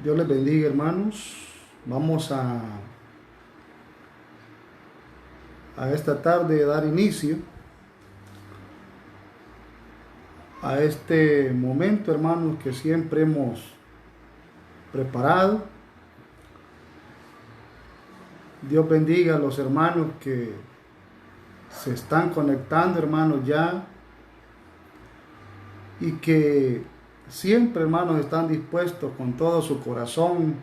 Dios les bendiga, hermanos. Vamos a esta tarde dar inicio a este momento, hermanos, que siempre hemos preparado. Dios bendiga a los hermanos que se están conectando, hermanos, ya, y que siempre, hermanos, están dispuestos con todo su corazón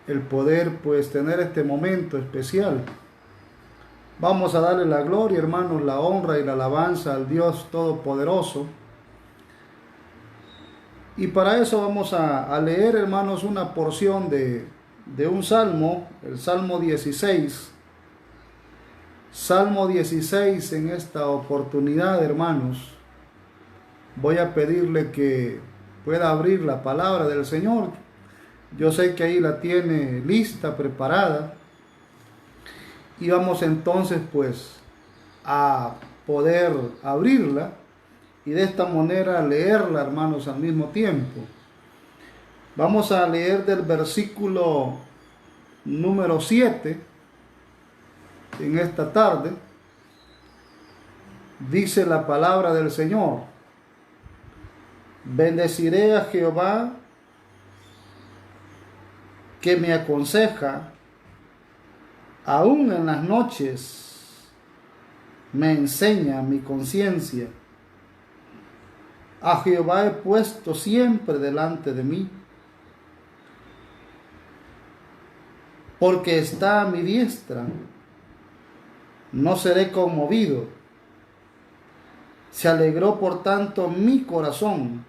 el poder, pues, tener este momento especial. Vamos a darle la gloria, hermanos, la honra y la alabanza al Dios Todopoderoso. Y para eso vamos a leer, hermanos, una porción de un salmo, el Salmo 16. Salmo 16 en esta oportunidad, hermanos. Voy a pedirle que pueda abrir la palabra del Señor. Yo sé que ahí la tiene lista, preparada. Y vamos entonces pues a poder abrirla y de esta manera leerla, hermanos, al mismo tiempo. Vamos a leer del versículo número 7 en esta tarde. Dice la palabra del Señor: bendeciré a Jehová que me aconseja, aún en las noches me enseña mi conciencia. A Jehová he puesto siempre delante de mí, porque está a mi diestra, no seré conmovido. Se alegró por tanto mi corazón,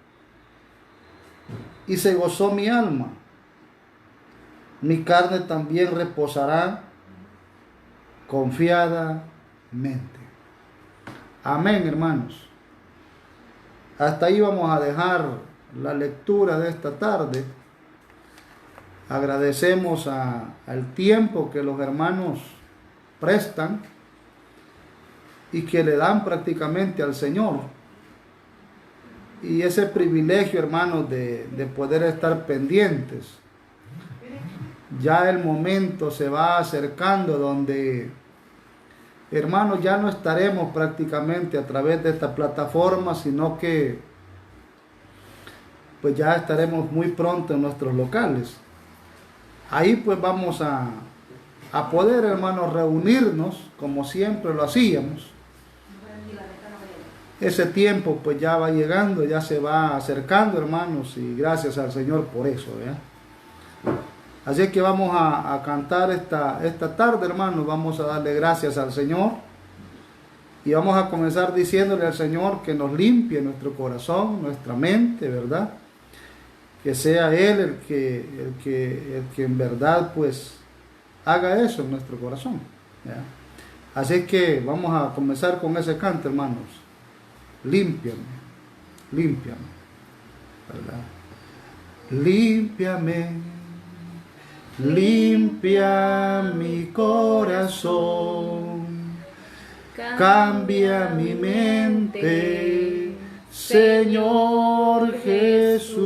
y se gozó mi alma. Mi carne también reposará confiadamente. Amén, hermanos. Hasta ahí vamos a dejar la lectura de esta tarde. Agradecemos al tiempo que los hermanos prestan y que le dan prácticamente al Señor. Y ese privilegio, hermanos, de poder estar pendientes. Ya el momento se va acercando donde, hermanos, ya no estaremos prácticamente a través de esta plataforma, sino que pues ya estaremos muy pronto en nuestros locales. Ahí pues vamos a poder, hermanos, reunirnos como siempre lo hacíamos. Ese tiempo pues ya va llegando, ya se va acercando, hermanos, y gracias al Señor por eso, ¿verdad? Así que vamos a cantar esta tarde, hermanos. Vamos a darle gracias al Señor. Y vamos a comenzar diciéndole al Señor que nos limpie nuestro corazón, nuestra mente, ¿verdad? Que sea Él el que en verdad pues haga eso en nuestro corazón, ¿verdad? Así que vamos a comenzar con ese canto, hermanos. Límpiame, límpiame, ¿verdad? Límpiame. Limpia mi corazón, cambia mi mente, Señor Jesús.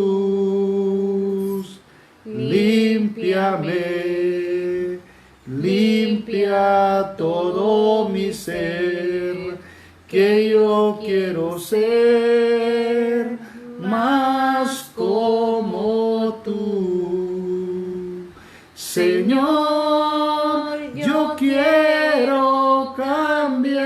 Límpiame, limpia todo mi ser, que yo quiero ser más como tú. Señor, yo quiero cambiar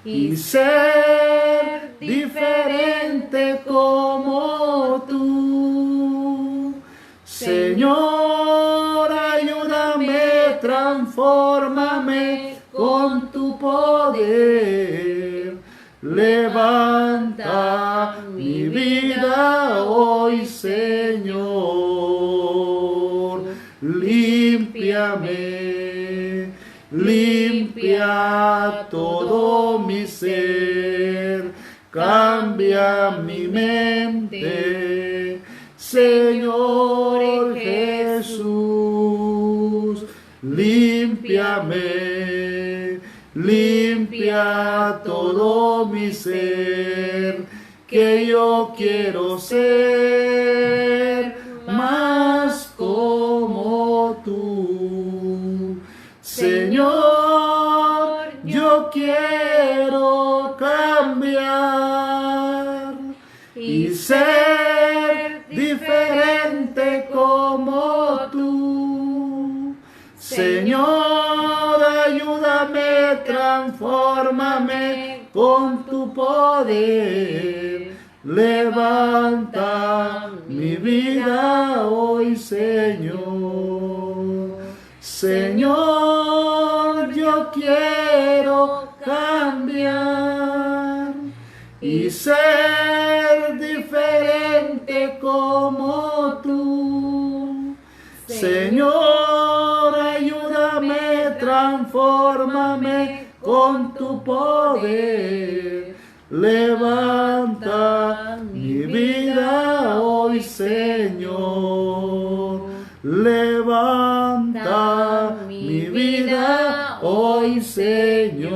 y ser diferente como tú. Señor, ayúdame, transfórmame con tu poder. Levanta mi vida hoy, Señor. Límpiame, limpia todo mi ser, cambia mi mente, Señor Jesús. Límpiame, limpia todo mi ser, que yo quiero ser Señor, yo quiero cambiar y ser diferente como tú. Señor, ayúdame, transfórmame con tu poder. Levanta mi vida hoy, Señor. Señor, yo quiero cambiar y ser diferente como tú. Señor, ayúdame, transfórmame con tu poder. Levanta mi vida hoy, Señor. Levanta mi vida hoy, Señor.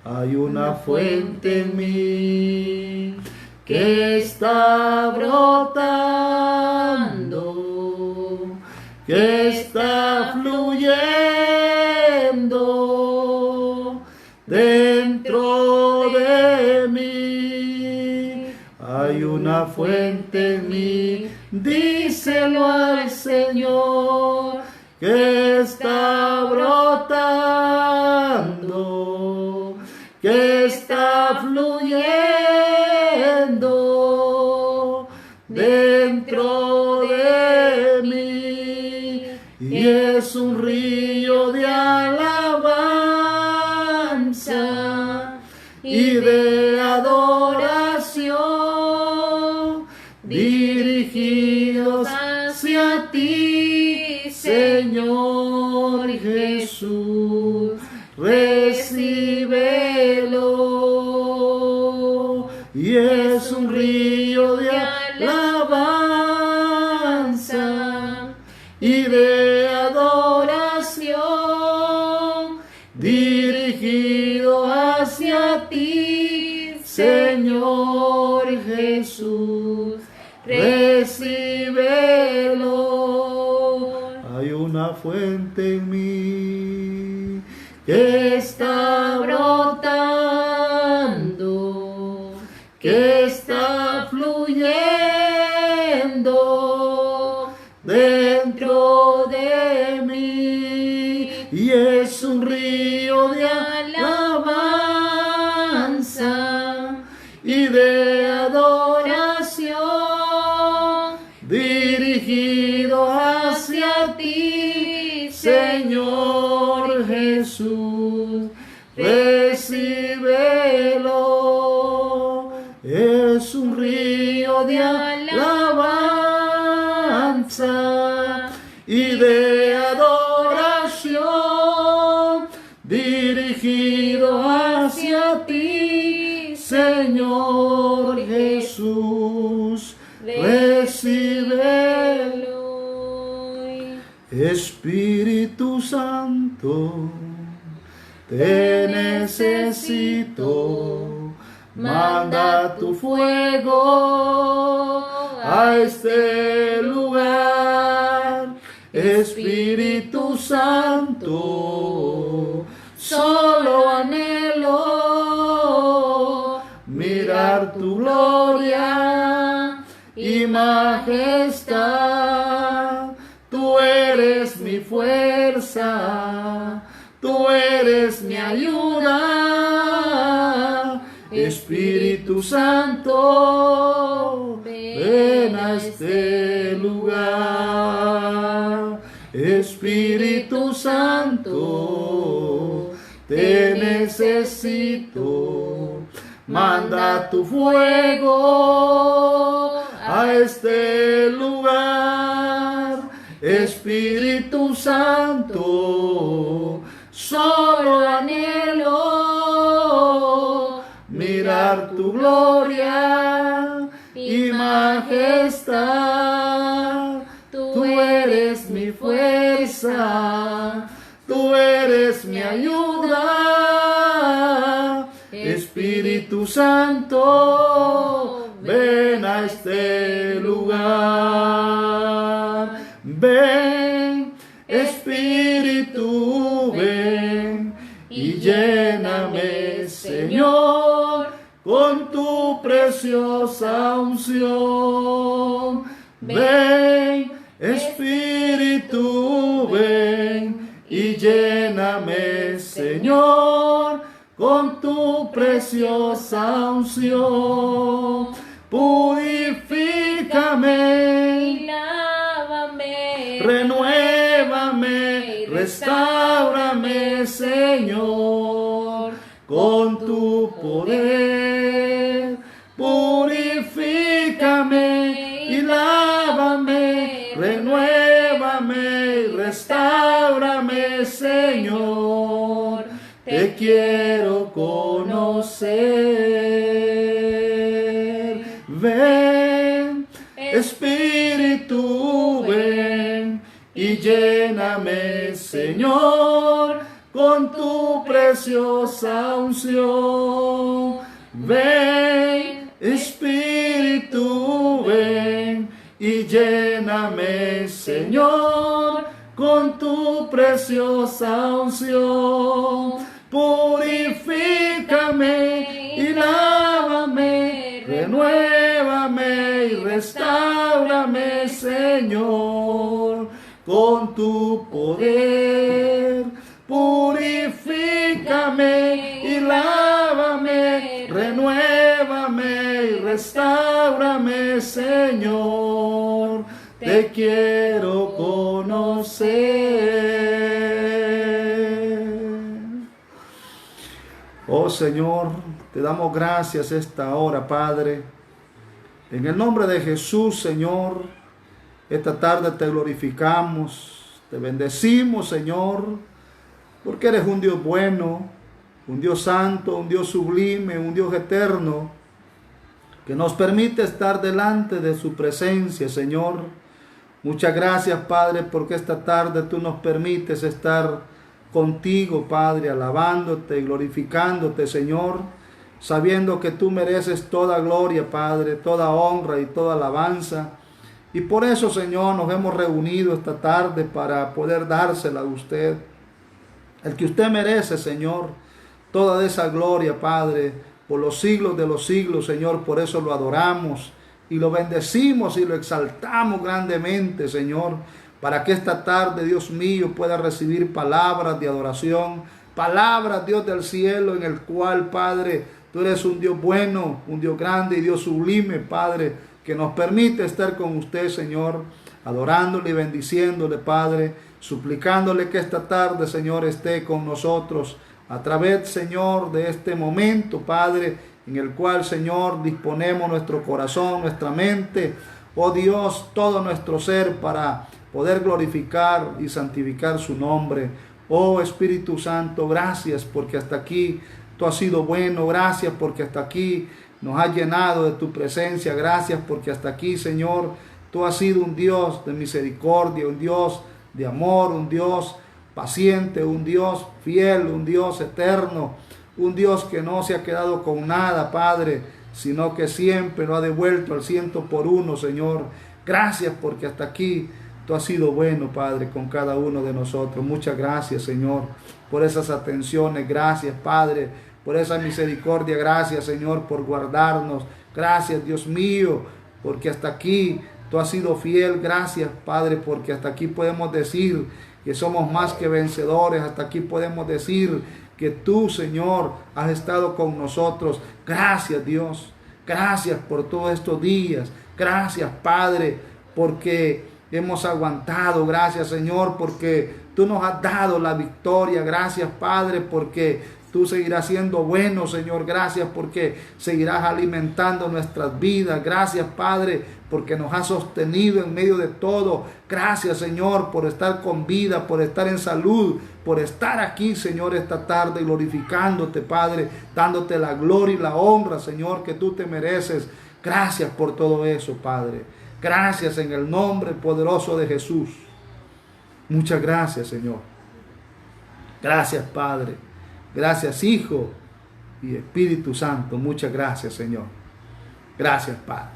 Hay una fuente en mí que está brotando, que está fluyendo dentro de mí. Hay una fuente en mí, díselo al Señor, que está brotando, que está fluyendo dentro de mí, y es un río de alabanza y de adoración dirigidos hacia ti, Señor Jesús. Recíbelo, y es un río de alabanza y de adoración dirigido hacia ti, Señor Jesús. Recíbelo. Hay una fuente en mí que está brotando, que está fluyendo dentro de mí, y es un río de alabanza y de adoración dirigido hacia ti, Señor Jesús. Recíbelo, es un río de alabanza y de adoración dirigido hacia ti, Señor Jesús. Recíbelo. Espíritu Santo, te necesito. Manda tu fuego a este lugar. Espíritu Santo, solo anhelo mirar tu gloria y majestad. Tú eres mi fuerza, tú eres mi ayuda. Espíritu Santo, ven a este lugar. Espíritu Santo, te necesito. Manda tu fuego a este lugar. Espíritu Santo, solo anhelo mirar tu gloria y majestad. Tú eres mi fuerza, tú eres mi ayuda. Espíritu Santo, ven a este lugar. Ven, Espíritu, ven y lléname, Señor, con tu preciosa unción. Ven, Espíritu, ven y lléname, Señor, con tu preciosa unción. Purifícame y lávame, renuévame, restáurame, Señor, con tu poder. Purifícame y lávame, renuévame, restáurame, Señor. Te quiero conocer. Ven, Espíritu, ven y lléname, Señor, con tu preciosa unción. Ven, Espíritu, ven y lléname, Señor, con tu preciosa unción. Purifícame y lávame, renuévame y restáurame, Señor, con tu poder. Purifícame y lávame, renuévame y restáurame, Señor. Te quiero conocer. Oh Señor, te damos gracias esta hora, Padre. En el nombre de Jesús, Señor, esta tarde te glorificamos, te bendecimos, Señor, porque eres un Dios bueno, un Dios santo, un Dios sublime, un Dios eterno, que nos permite estar delante de su presencia, Señor. Muchas gracias, Padre, porque esta tarde tú nos permites estar contigo, Padre, alabándote y glorificándote, Señor, sabiendo que tú mereces toda gloria, Padre, toda honra y toda alabanza. Y por eso, Señor, nos hemos reunido esta tarde para poder dársela a usted. El que usted merece, Señor, toda esa gloria, Padre, por los siglos de los siglos, Señor. Por eso lo adoramos y lo bendecimos y lo exaltamos grandemente, Señor, para que esta tarde, Dios mío, pueda recibir palabras de adoración, palabras, Dios del cielo, en el cual, Padre, tú eres un Dios bueno, un Dios grande y Dios sublime, Padre, que nos permite estar con usted, Señor, adorándole y bendiciéndole, Padre, suplicándole que esta tarde, Señor, esté con nosotros a través, Señor, de este momento, Padre, en el cual, Señor, disponemos nuestro corazón, nuestra mente, oh Dios, todo nuestro ser para poder glorificar y santificar su nombre. Oh Espíritu Santo, gracias porque hasta aquí tú has sido bueno, gracias porque hasta aquí nos has llenado de tu presencia, gracias porque hasta aquí, Señor, tú has sido un Dios de misericordia, un Dios de amor, un Dios paciente, un Dios fiel, un Dios eterno, un Dios que no se ha quedado con nada, Padre, sino que siempre lo ha devuelto al 100 por 1, Señor. Gracias porque hasta aquí tú has sido bueno, Padre, con cada uno de nosotros. Muchas gracias, Señor, por esas atenciones. Gracias, Padre, por esa misericordia. Gracias, Señor, por guardarnos. Gracias, Dios mío, porque hasta aquí tú has sido fiel. Gracias, Padre, porque hasta aquí podemos decir que somos más que vencedores. Hasta aquí podemos decir que tú, Señor, has estado con nosotros. Gracias, Dios. Gracias por todos estos días. Gracias, Padre, porque hemos aguantado. Gracias, Señor, porque tú nos has dado la victoria. Gracias, Padre, porque tú seguirás siendo bueno, Señor. Gracias porque seguirás alimentando nuestras vidas. Gracias, Padre, porque nos has sostenido en medio de todo. Gracias, Señor, por estar con vida, por estar en salud, por estar aquí, Señor, esta tarde glorificándote, Padre, dándote la gloria y la honra, Señor, que tú te mereces. Gracias por todo eso, Padre. Gracias en el nombre poderoso de Jesús. Muchas gracias, Señor. Gracias, Padre. Gracias, Hijo y Espíritu Santo. Muchas gracias, Señor. Gracias, Padre.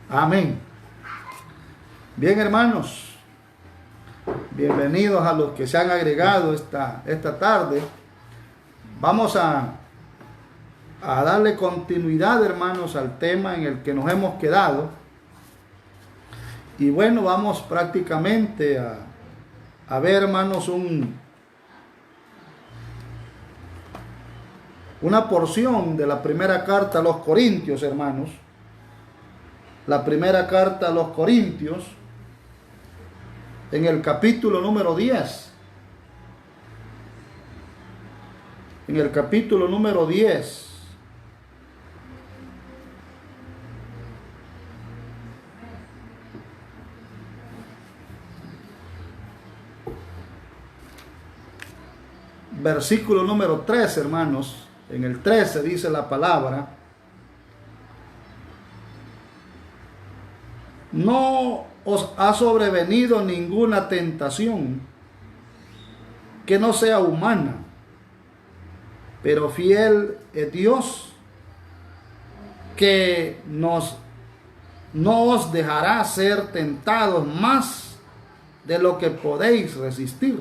Amén. Bien, hermanos. Bien. Bienvenidos a los que se han agregado esta tarde. Vamos a darle continuidad, hermanos, al tema en el que nos hemos quedado. Y bueno, vamos prácticamente a ver, hermanos, una porción de la primera carta a los Corintios, hermanos. La primera carta a los Corintios, en el capítulo número 10. En el capítulo número 10. Versículo número 13, hermanos. En el 13 dice la palabra: no os ha sobrevenido ninguna tentación que no sea humana, pero fiel es Dios, que no os dejará ser tentados más de lo que podéis resistir,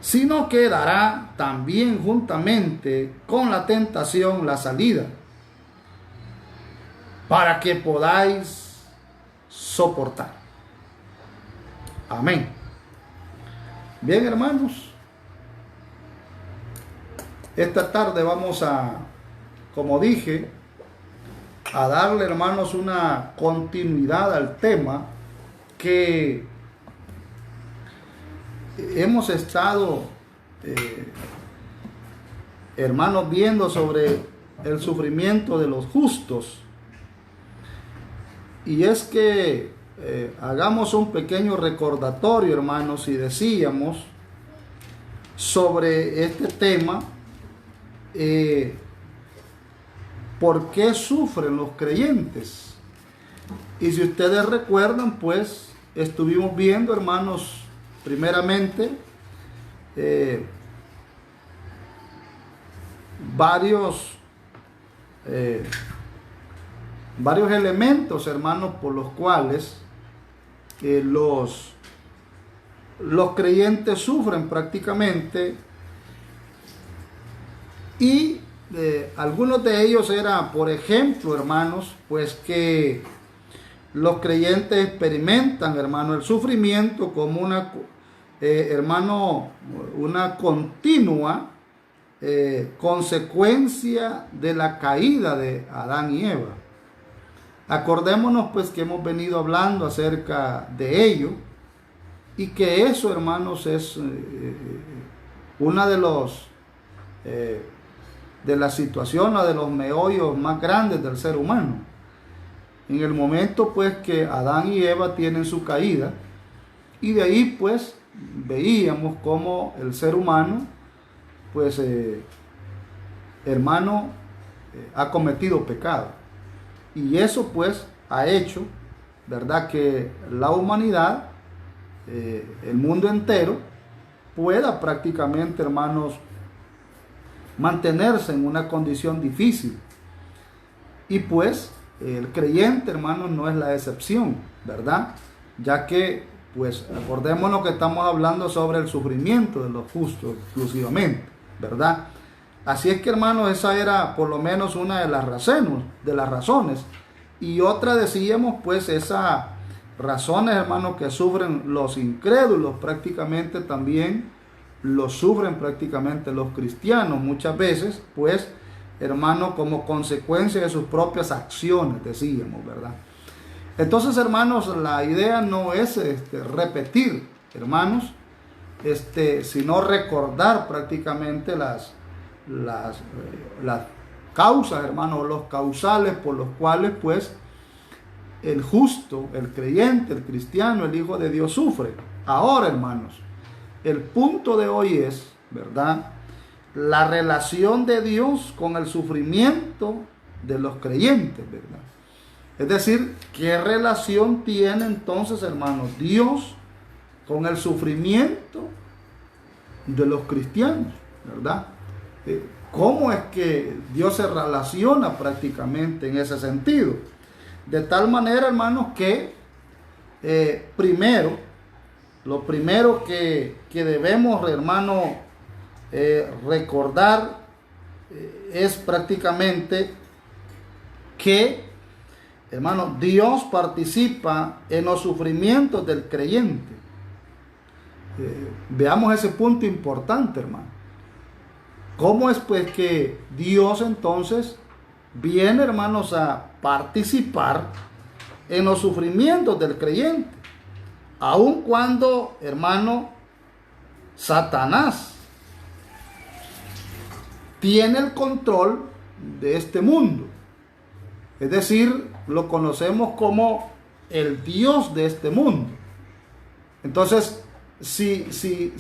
sino que dará también juntamente con la tentación la salida, para que podáis soportar. Amén. Bien, hermanos, esta tarde vamos como dije, a darle, hermanos, una continuidad al tema que hemos estado, hermanos, viendo sobre el sufrimiento de los justos. Y es que hagamos un pequeño recordatorio, hermanos, y decíamos sobre este tema, ¿por qué sufren los creyentes? Y si ustedes recuerdan, pues estuvimos viendo, hermanos, primeramente varios elementos, hermanos, por los cuales los creyentes sufren prácticamente, y algunos de ellos era, por ejemplo, hermanos, pues que los creyentes experimentan, hermano, el sufrimiento como una continua consecuencia de la caída de Adán y Eva. Acordémonos pues que hemos venido hablando acerca de ello, y que eso, hermanos, es una de las situaciones, de los meollos más grandes del ser humano. En el momento pues que Adán y Eva tienen su caída, y de ahí pues veíamos cómo el ser humano pues ha cometido pecado. Y eso pues ha hecho, ¿verdad?, que la humanidad, el mundo entero, pueda prácticamente, hermanos, mantenerse en una condición difícil. Y pues el creyente, hermanos, no es la excepción, ¿verdad? Ya que, pues, acordémonos que estamos hablando sobre el sufrimiento de los justos exclusivamente, ¿verdad? Así es que, hermanos, esa era por lo menos una de las razones. Y otra, decíamos, pues, esas razones, hermanos, que sufren los incrédulos, prácticamente también lo sufren prácticamente los cristianos muchas veces, pues, hermanos, como consecuencia de sus propias acciones, decíamos, ¿verdad? Entonces, hermanos, la idea no es repetir, hermanos, sino recordar prácticamente las causas, hermanos, los causales por los cuales pues el justo, el creyente, el cristiano, el Hijo de Dios sufre. Ahora, hermanos, el punto de hoy es, ¿verdad?, la relación de Dios con el sufrimiento de los creyentes, ¿verdad? Es decir, ¿qué relación tiene entonces, hermanos, Dios con el sufrimiento de los cristianos, ¿verdad? ¿Cómo es que Dios se relaciona prácticamente en ese sentido? De tal manera, hermanos, que primero lo primero que debemos, hermano, recordar es prácticamente que, hermano, Dios participa en los sufrimientos del creyente. Veamos ese punto importante, hermano. ¿Cómo es pues que Dios entonces viene, hermanos, a participar en los sufrimientos del creyente? Aun cuando, hermano, Satanás tiene el control de este mundo. Es decir, lo conocemos como el Dios de este mundo. Entonces, si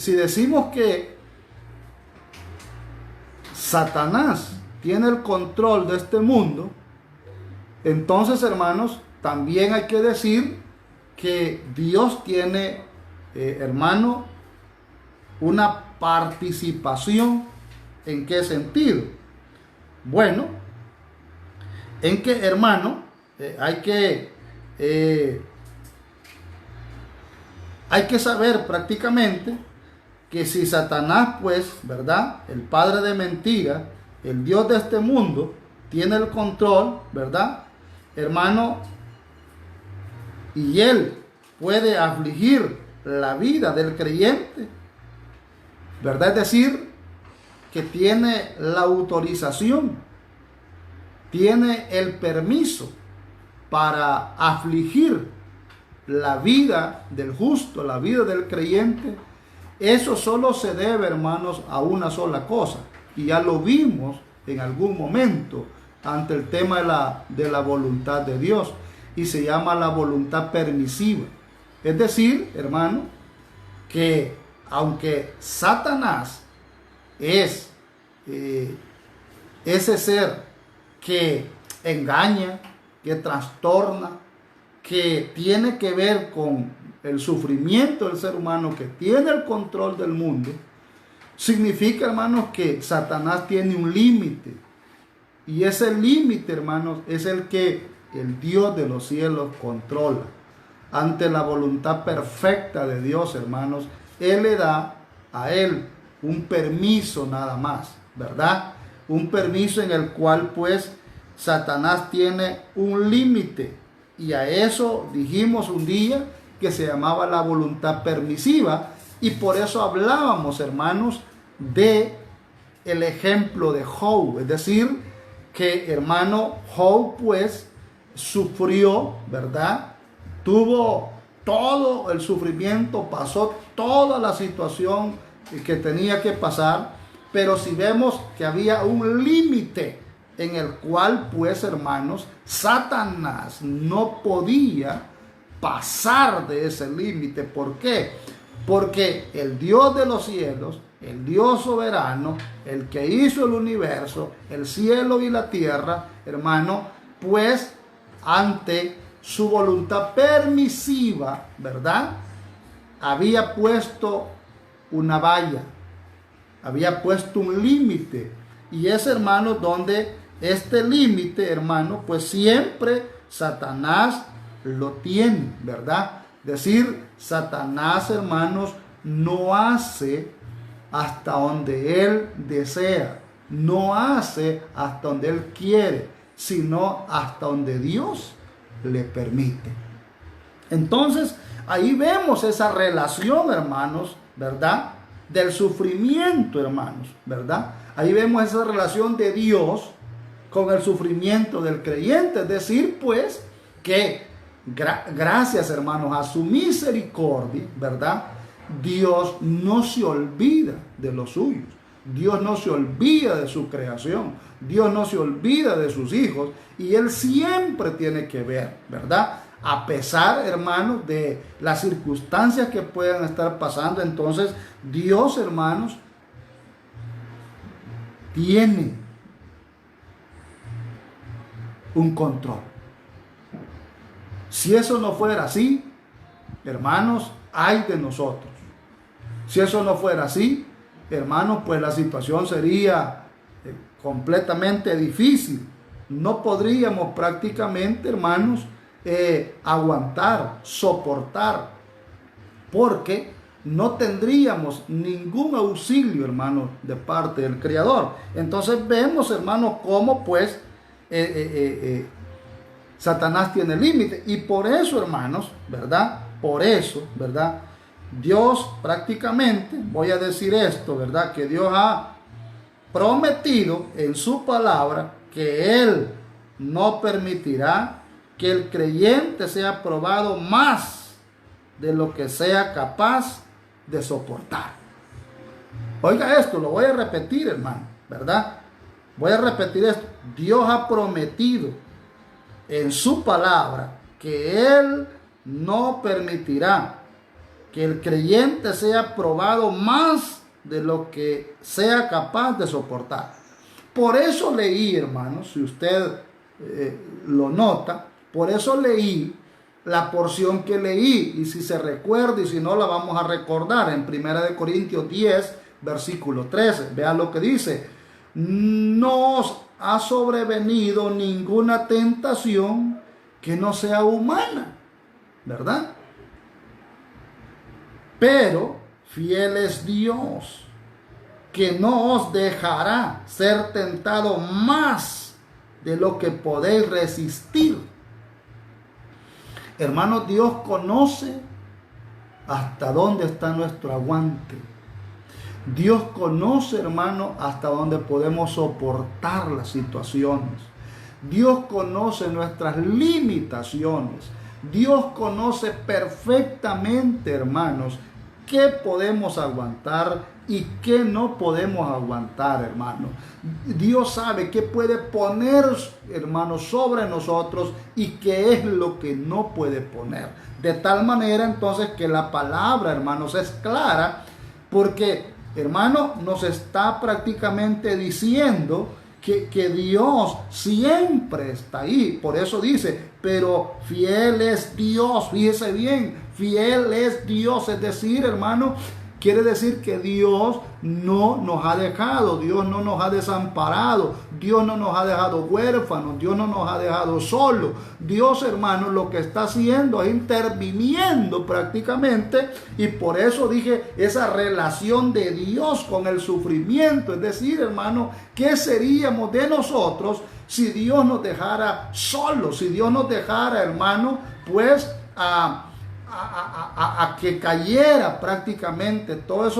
decimos que Satanás tiene el control de este mundo, entonces, hermanos, también hay que decir que Dios tiene, hermano, una participación. ¿En qué sentido? Bueno, en que, hermano, hay que saber prácticamente que si Satanás, pues, ¿verdad?, el padre de mentira, el Dios de este mundo, tiene el control, ¿verdad?, hermano, y él puede afligir la vida del creyente, ¿verdad? Es decir, que tiene la autorización, tiene el permiso para afligir la vida del justo, la vida del creyente. Eso solo se debe, hermanos, a una sola cosa, y ya lo vimos en algún momento ante el tema de la voluntad de Dios, y se llama la voluntad permisiva. Es decir, hermano, que aunque Satanás es ese ser que engaña, que trastorna, que tiene que ver con el sufrimiento del ser humano, que tiene el control del mundo, significa, hermanos, que Satanás tiene un límite. Y ese límite, hermanos, es el que el Dios de los cielos controla. Ante la voluntad perfecta de Dios, hermanos, Él le da a Él un permiso nada más, ¿verdad? Un permiso en el cual, pues, Satanás tiene un límite. Y a eso dijimos un día que se llamaba la voluntad permisiva. Y por eso hablábamos, hermanos, de el ejemplo de Job. Es decir, que, hermano, Job, pues, sufrió, ¿verdad? Tuvo todo el sufrimiento, pasó toda la situación que tenía que pasar, pero si vemos que había un límite en el cual, pues, hermanos, Satanás no podía pasar de ese límite. ¿Por qué? Porque el Dios de los cielos, el Dios soberano, el que hizo el universo, el cielo y la tierra, hermano, pues, ante su voluntad permisiva, ¿verdad?, había puesto una valla, había puesto un límite. Y es, hermano, donde este límite, hermano, pues siempre Satanás lo tiene, ¿verdad? Decir, Satanás, hermanos, no hace hasta donde él desea, no hace hasta donde él quiere, sino hasta donde Dios le permite. Entonces, ahí vemos esa relación, hermanos, ¿verdad?, del sufrimiento, hermanos, ¿verdad? Ahí vemos esa relación de Dios con el sufrimiento del creyente. Es decir, pues, que gracias, hermanos, a su misericordia, ¿verdad?, Dios no se olvida de los suyos. Dios no se olvida de su creación. Dios no se olvida de sus hijos. Y Él siempre tiene que ver, ¿verdad? A pesar, hermanos, de las circunstancias que puedan estar pasando. Entonces, Dios, hermanos, tiene un control. Si eso no fuera así, hermanos, ay de nosotros. Si eso no fuera así, hermanos, pues la situación sería completamente difícil. No podríamos prácticamente, hermanos, aguantar, soportar. Porque no tendríamos ningún auxilio, hermano, de parte del Creador. Entonces vemos, hermano, cómo pues Satanás tiene límite. Y por eso, hermanos, ¿verdad? Por eso, ¿verdad? Dios prácticamente, voy a decir esto, ¿verdad? Que Dios ha prometido en su palabra que Él no permitirá que el creyente sea probado más de lo que sea capaz de soportar. Oiga esto, lo voy a repetir, hermano, ¿verdad? Voy a repetir esto. Dios ha prometido en su palabra que Él no permitirá que el creyente sea probado más de lo que sea capaz de soportar. Por eso leí, hermanos, si usted lo nota, por eso leí la porción que leí, y si se recuerda y si no la vamos a recordar en 1 Corintios 10, versículo 13. Vean lo que dice: no os ha sobrevenido ninguna tentación que no sea humana, ¿verdad? Pero fiel es Dios, que no os dejará ser tentado más de lo que podéis resistir. Hermanos, Dios conoce hasta dónde está nuestro aguante. Dios conoce, hermano, hasta dónde podemos soportar las situaciones. Dios conoce nuestras limitaciones. Dios conoce perfectamente, hermanos, qué podemos aguantar y qué no podemos aguantar, hermano. Dios sabe qué puede poner, hermano, sobre nosotros y qué es lo que no puede poner. De tal manera, entonces, que la palabra, hermanos, es clara, porque, hermano, nos está prácticamente diciendo que Dios siempre está ahí. Por eso dice: pero fiel es Dios. Fíjese bien, fiel es Dios. Es decir, hermano, quiere decir que Dios no nos ha dejado, Dios no nos ha desamparado, Dios no nos ha dejado huérfanos, Dios no nos ha dejado solos. Dios, hermano, lo que está haciendo es interviniendo prácticamente, y por eso dije esa relación de Dios con el sufrimiento. Es decir, hermano, ¿qué seríamos de nosotros si Dios nos dejara solos? Si Dios nos dejara, hermano, pues a que cayera prácticamente todas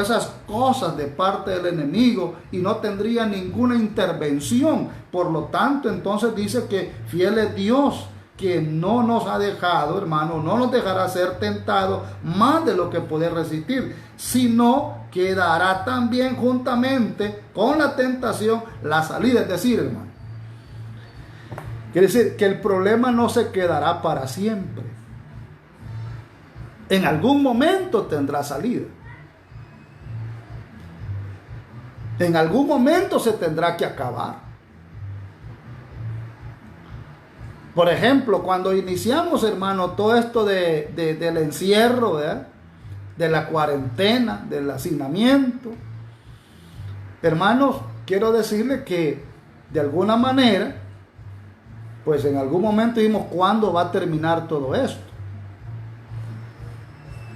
esas cosas de parte del enemigo y no tendría ninguna intervención. Por lo tanto, entonces dice que fiel es Dios, que no nos ha dejado, hermano, no nos dejará ser tentados más de lo que poder resistir, sino que dará también juntamente con la tentación la salida. Es decir, hermano, quiere decir que el problema no se quedará para siempre. En algún momento tendrá salida. En algún momento se tendrá que acabar. Por ejemplo, cuando iniciamos, hermano, todo esto del encierro, ¿verdad?, de la cuarentena, del hacinamiento, hermanos, quiero decirles que de alguna manera, pues en algún momento dijimos: ¿cuándo va a terminar todo esto?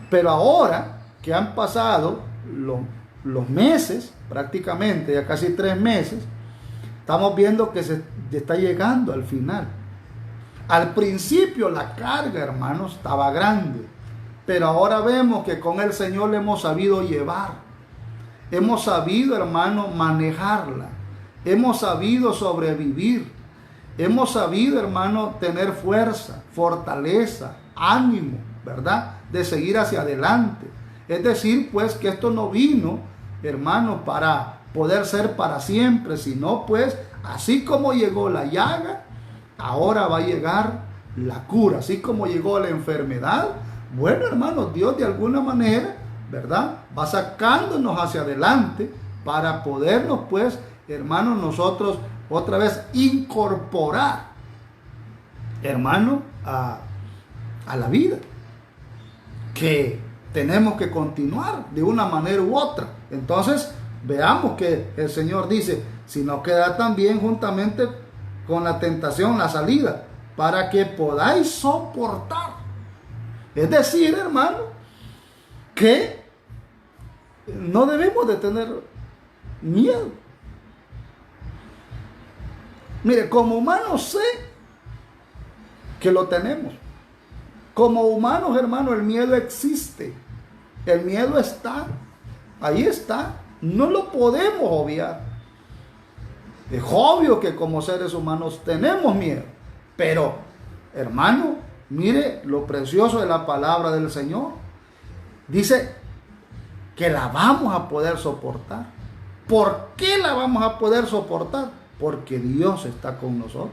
Pero ahora que han pasado los meses, prácticamente ya casi 3 meses, estamos viendo que se está llegando al final. Al principio la carga, hermanos, estaba grande, pero ahora vemos que con el Señor le hemos sabido llevar. Hemos sabido, hermano, manejarla. Hemos sabido sobrevivir. Hemos sabido, hermano, tener fuerza, fortaleza, ánimo, ¿verdad?, de seguir hacia adelante. Es decir, pues, que esto no vino, hermano, para poder ser para siempre, sino pues, así como llegó la llaga, ahora va a llegar la cura. Así como llegó la enfermedad, bueno, hermano, Dios de alguna manera, ¿verdad?, va sacándonos hacia adelante para podernos, pues, hermano, nosotros otra vez incorporar, hermano, a la vida, que tenemos que continuar de una manera u otra. Entonces veamos que el Señor dice: si no queda también juntamente con la tentación la salida, para que podáis soportar. Es decir, hermano, que no debemos de tener miedo. Mire, como humano sé que lo tenemos. Como humanos, hermano, el miedo existe. El miedo está. Ahí está. No lo podemos obviar. Es obvio que como seres humanos tenemos miedo. Pero, hermano, mire lo precioso de la palabra del Señor. Dice que la vamos a poder soportar. ¿Por qué la vamos a poder soportar? Porque Dios está con nosotros.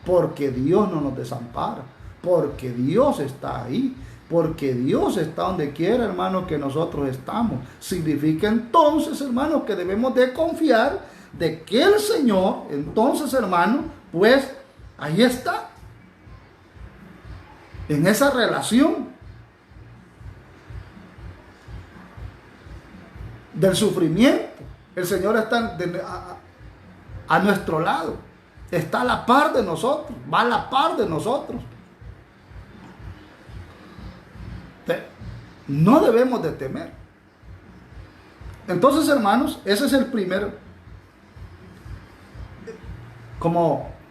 Porque Dios no nos desampara. Porque Dios está ahí. Porque Dios está donde quiera, hermano, que nosotros estamos. Significa entonces, hermano, que debemos de confiar de que el Señor, entonces, hermano, pues ahí está. En esa relación del sufrimiento. El Señor está a nuestro lado. Está a la par de nosotros. Va a la par de nosotros. No debemos de temer. Entonces, hermanos, ese es el primer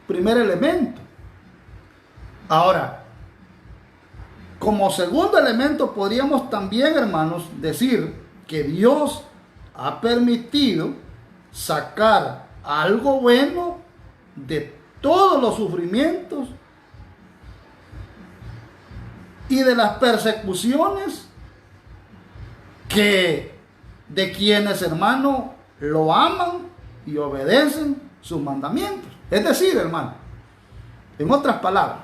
elemento. Ahora, como segundo elemento podríamos también, hermanos, decir que Dios ha permitido sacar algo bueno de todos los sufrimientos y de las persecuciones que de quienes, hermano, lo aman y obedecen sus mandamientos. Es decir, hermano, en otras palabras,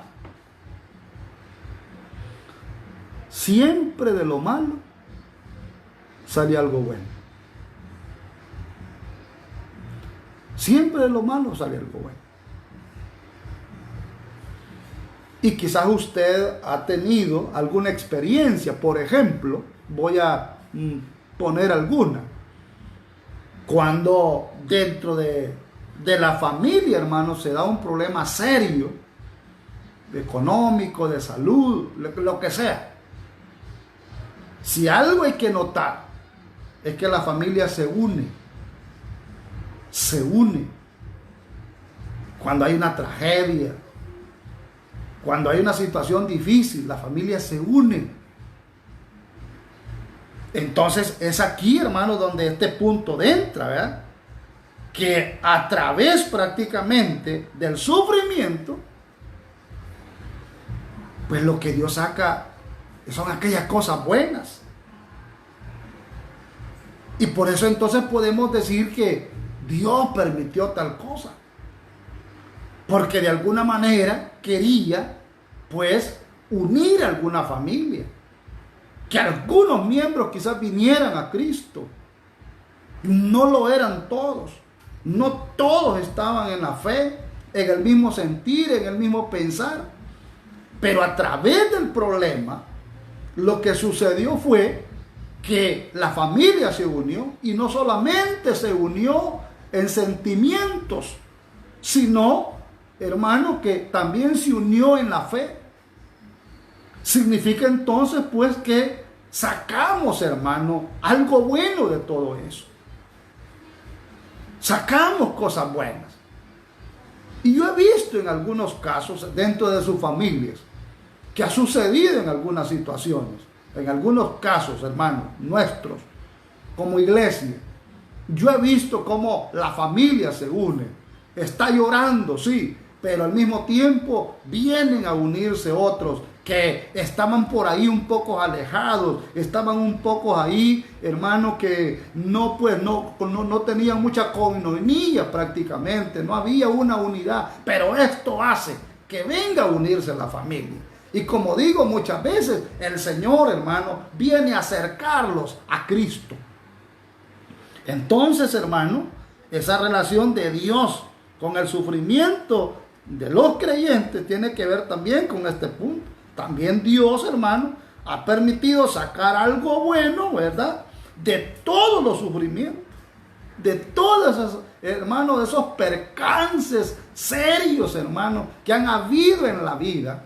siempre de lo malo sale algo bueno. Siempre de lo malo sale algo bueno. Y quizás usted ha tenido alguna experiencia, por ejemplo, voy a poner alguna. Cuando dentro de la familia, hermano, se da un problema serio, económico, de salud, lo que sea. Si algo hay que notar, es que la familia se une. Se une. Cuando hay una tragedia, cuando hay una situación difícil, la familia se une. Entonces es aquí, hermano, donde este punto entra, ¿verdad? Que a través prácticamente del sufrimiento, pues lo que Dios saca son aquellas cosas buenas. Y por eso entonces podemos decir que Dios permitió tal cosa. Porque de alguna manera quería, pues, unir a alguna familia. Que algunos miembros quizás vinieran a Cristo. No lo eran todos. No todos estaban en la fe, en el mismo sentir, en el mismo pensar. Pero a través del problema, lo que sucedió fue que la familia se unió. Y no solamente se unió en sentimientos, sino, hermano, que también se unió en la fe. Significa entonces pues que sacamos, hermano, algo bueno de todo eso. Sacamos cosas buenas. Y yo he visto en algunos casos dentro de sus familias que ha sucedido en algunas situaciones, en algunos casos, hermanos, nuestros, como iglesia. Yo he visto cómo la familia se une, está llorando, sí, pero al mismo tiempo vienen a unirse otros que estaban por ahí un poco alejados, estaban un poco ahí, hermano, que no tenían mucha coinonía prácticamente, no había una unidad, pero esto hace que venga a unirse la familia. Y como digo muchas veces, el Señor, hermano, viene a acercarlos a Cristo. Entonces, hermano, esa relación de Dios con el sufrimiento de los creyentes tiene que ver también con este punto. También Dios, hermano, ha permitido sacar algo bueno, ¿verdad? De todos los sufrimientos, de todos esos, hermano, de esos percances serios, hermano, que han habido en la vida.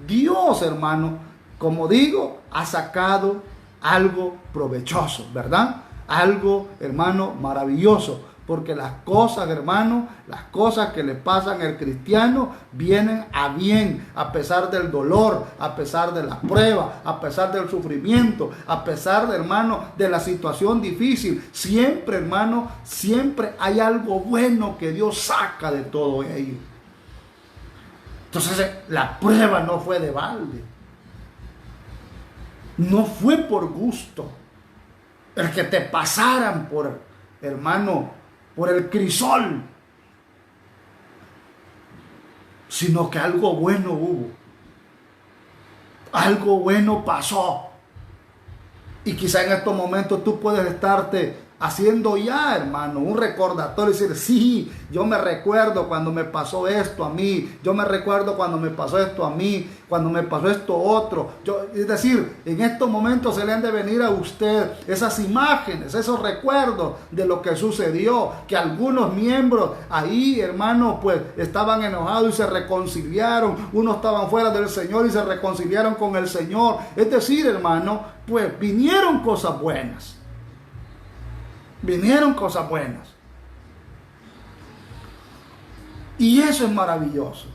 Dios, hermano, como digo, ha sacado algo provechoso, ¿verdad? Algo, hermano, maravilloso. Porque las cosas, hermano, las cosas que le pasan al cristiano vienen a bien, a pesar del dolor, a pesar de la prueba, a pesar del sufrimiento, a pesar, hermano, de la situación difícil. Siempre, hermano, siempre hay algo bueno que Dios saca de todo ello. Entonces, la prueba no fue de balde. No fue por gusto. El que te pasaran por, hermano, por el crisol, sino que algo bueno hubo, algo bueno pasó. Y quizá en estos momentos tú puedes estarte haciendo ya, hermano, un recordatorio y decir, sí, yo me recuerdo cuando me pasó esto a mí, yo me recuerdo cuando me pasó esto a mí, cuando me pasó esto otro. Es decir, en estos momentos se le han de venir a usted esas imágenes, esos recuerdos de lo que sucedió, que algunos miembros ahí, hermano, pues estaban enojados y se reconciliaron, unos estaban fuera del Señor y se reconciliaron con el Señor. Es decir, hermano, pues vinieron cosas buenas. Vinieron cosas buenas. Y eso es maravilloso.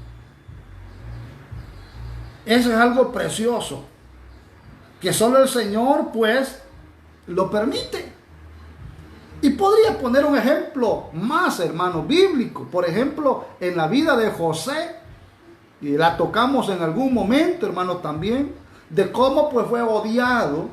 Eso es algo precioso. Que solo el Señor, pues, lo permite. Y podría poner un ejemplo más, hermano, bíblico. Por ejemplo, en la vida de José. Y la tocamos en algún momento, hermano, también. De cómo, pues, fue odiado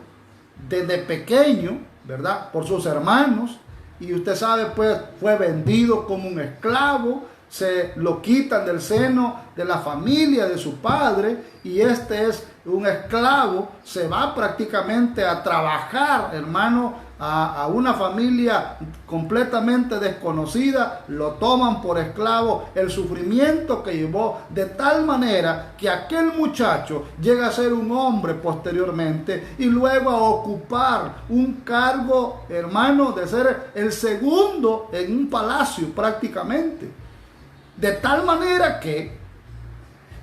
desde pequeño, ¿verdad? Por sus hermanos. Y usted sabe, pues, fue vendido como un esclavo. Se lo quitan del seno de la familia de su padre. Y este es un esclavo. Se va prácticamente a trabajar, hermano, a una familia completamente desconocida. Lo toman por esclavo. El sufrimiento que llevó, de tal manera que aquel muchacho llega a ser un hombre posteriormente y luego a ocupar un cargo, hermano, de ser el segundo en un palacio prácticamente. De tal manera que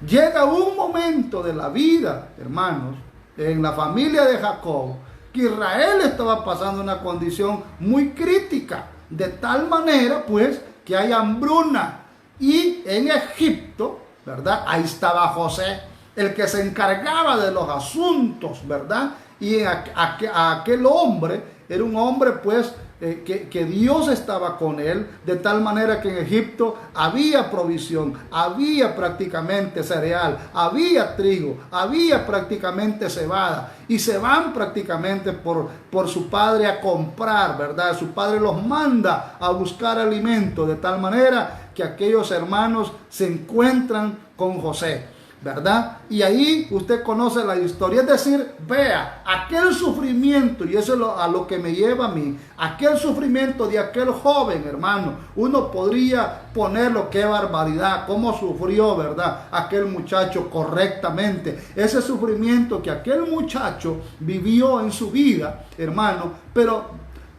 llega un momento de la vida, hermanos, en la familia de Jacob, que Israel estaba pasando una condición muy crítica, de tal manera, pues, que hay hambruna. Y en Egipto, ¿verdad? Ahí estaba José, el que se encargaba de los asuntos, ¿verdad? Y aquel hombre era un hombre, pues, que Dios estaba con él, de tal manera que en Egipto había provisión, había prácticamente cereal, había trigo, había prácticamente cebada, y se van prácticamente por su padre a comprar, ¿verdad? Su padre los manda a buscar alimento, de tal manera que aquellos hermanos se encuentran con José, ¿verdad? Y ahí usted conoce la historia, es decir, vea, aquel sufrimiento, y eso es a lo que me lleva a mí, aquel sufrimiento de aquel joven, hermano, uno podría ponerlo, qué barbaridad, cómo sufrió, ¿verdad? Aquel muchacho correctamente, ese sufrimiento que aquel muchacho vivió en su vida, hermano, pero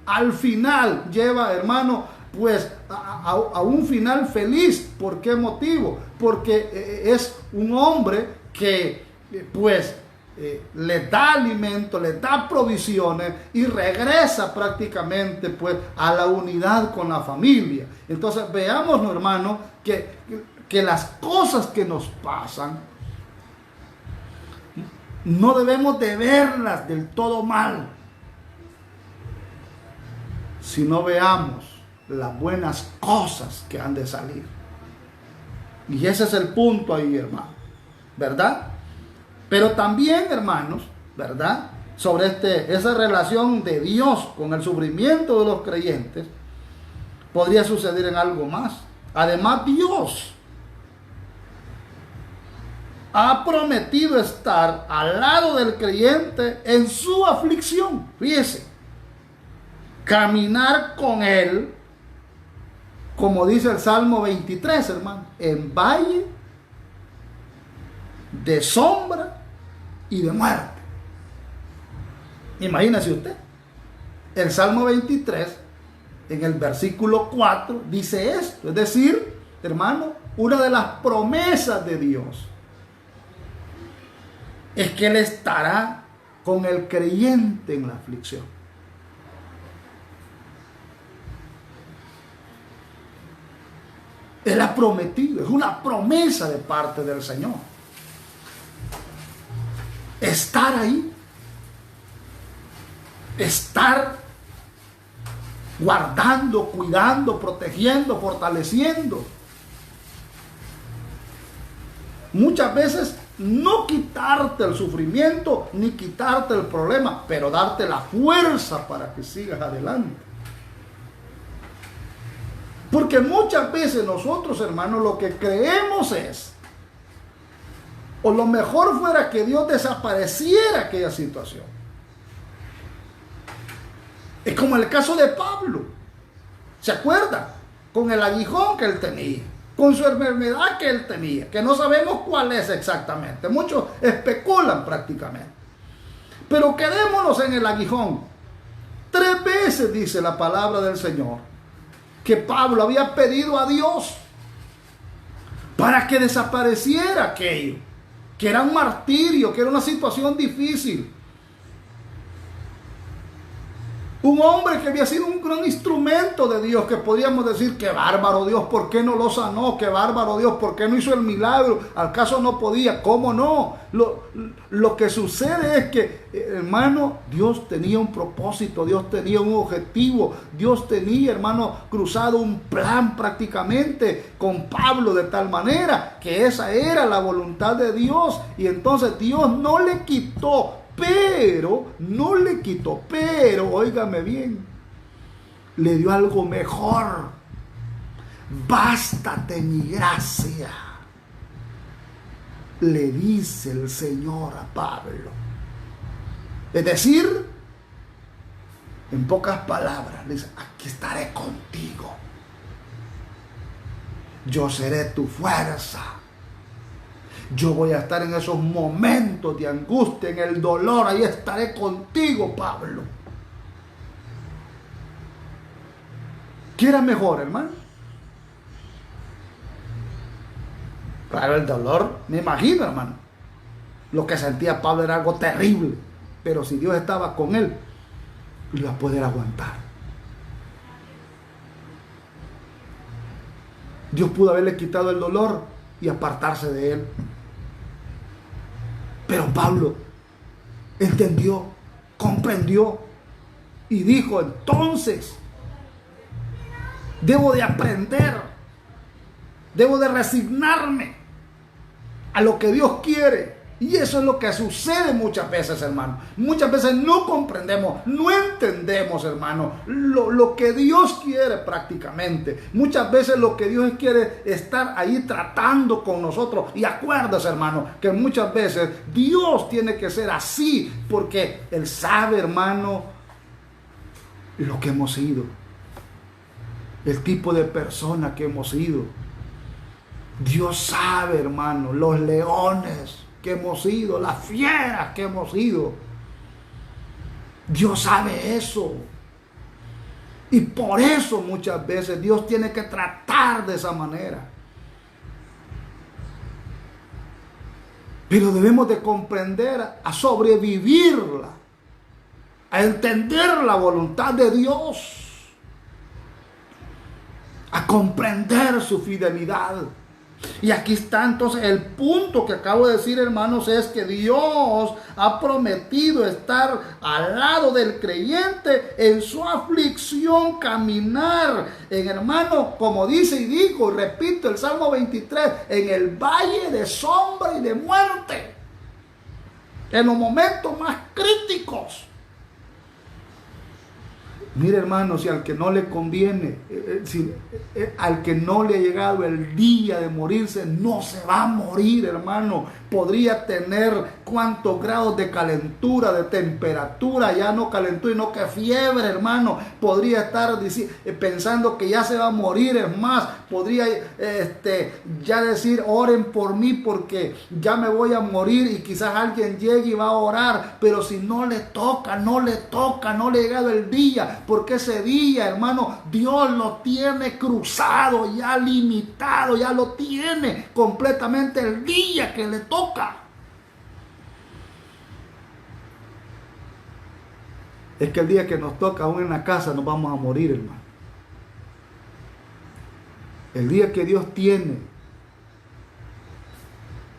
al final lleva, hermano, pues a un final feliz. ¿Por qué motivo? Porque es un hombre que pues le da alimento, le da provisiones y regresa prácticamente pues a la unidad con la familia. Entonces veamos, hermano, que las cosas que nos pasan no debemos de verlas del todo mal, sino veamos las buenas cosas que han de salir. Y ese es el punto ahí, hermano, ¿verdad? Pero también, hermanos, ¿verdad? Sobre esa relación de Dios con el sufrimiento de los creyentes, podría suceder en algo más. Además, Dios ha prometido estar al lado del creyente en su aflicción. Fíjese, caminar con él, como dice el Salmo 23, hermano, en valle de sombra y de muerte. Imagínese usted, el Salmo 23, en el versículo 4, dice esto, es decir, hermano, una de las promesas de Dios es que Él estará con el creyente en la aflicción. Él ha prometido, es una promesa de parte del Señor. Estar ahí, estar guardando, cuidando, protegiendo, fortaleciendo. Muchas veces no quitarte el sufrimiento ni quitarte el problema, pero darte la fuerza para que sigas adelante. Porque muchas veces nosotros, hermanos, lo que creemos es, o lo mejor fuera que Dios desapareciera aquella situación. Es como el caso de Pablo. ¿Se acuerda? Con el aguijón que él tenía, con su enfermedad que él tenía, que no sabemos cuál es exactamente. Muchos especulan prácticamente. Pero quedémonos en el aguijón. 3 veces dice la palabra del Señor que Pablo había pedido a Dios para que desapareciera aquello, que era un martirio, que era una situación difícil. Un hombre que había sido un gran instrumento de Dios, que podríamos decir, qué bárbaro Dios, ¿por qué no lo sanó? Qué bárbaro Dios, ¿por qué no hizo el milagro? ¿Al caso no podía? ¿Cómo no? Lo que sucede es que, hermano, Dios tenía un propósito, Dios tenía un objetivo, Dios tenía, hermano, cruzado un plan prácticamente con Pablo, de tal manera que esa era la voluntad de Dios. Y entonces Dios no le quitó, pero, óigame bien, le dio algo mejor. Bástate mi gracia, le dice el Señor a Pablo. Es decir, en pocas palabras, le dice, aquí estaré contigo. Yo seré tu fuerza. Yo voy a estar en esos momentos de angustia, en el dolor. Ahí estaré contigo, Pablo. ¿Qué era mejor, hermano? Claro, el dolor, me imagino, hermano. Lo que sentía Pablo era algo terrible. Pero si Dios estaba con él, lo iba a poder aguantar. Dios pudo haberle quitado el dolor y apartarse de él. Pero Pablo entendió, comprendió y dijo, entonces, debo de aprender, debo de resignarme a lo que Dios quiere. Y eso es lo que sucede muchas veces, hermano. Muchas veces no comprendemos, no entendemos, hermano, lo que Dios quiere prácticamente. Muchas veces lo que Dios quiere es estar ahí tratando con nosotros. Y acuérdese, hermano, que muchas veces Dios tiene que ser así, porque Él sabe, hermano, lo que hemos sido, el tipo de persona que hemos sido. Dios sabe, hermano, los leones que hemos sido, las fieras que hemos sido. Dios sabe eso. Y por eso muchas veces Dios tiene que tratar de esa manera. Pero debemos de comprender, a sobrevivirla, a entender la voluntad de Dios, a comprender su fidelidad. Y aquí está entonces el punto que acabo de decir, hermanos, es que Dios ha prometido estar al lado del creyente en su aflicción, caminar en, hermano, como dice y dijo, y repito, el Salmo 23, en el valle de sombra y de muerte, en los momentos más críticos. Mire, hermano, si al que no le conviene, al que no le ha llegado el día de morirse, no se va a morir, hermano. Podría tener cuántos grados de calentura, de temperatura, ya no calentura, no que fiebre, hermano. Podría estar pensando que ya se va a morir, es más, podría ya decir, oren por mí porque ya me voy a morir, y quizás alguien llegue y va a orar, pero si no le toca, no le ha llegado el día. Porque ese día, hermano, Dios lo tiene cruzado, ya limitado, ya lo tiene completamente el día que le toca. Es que el día que nos toca, aún en la casa, nos vamos a morir, hermano. El día que Dios tiene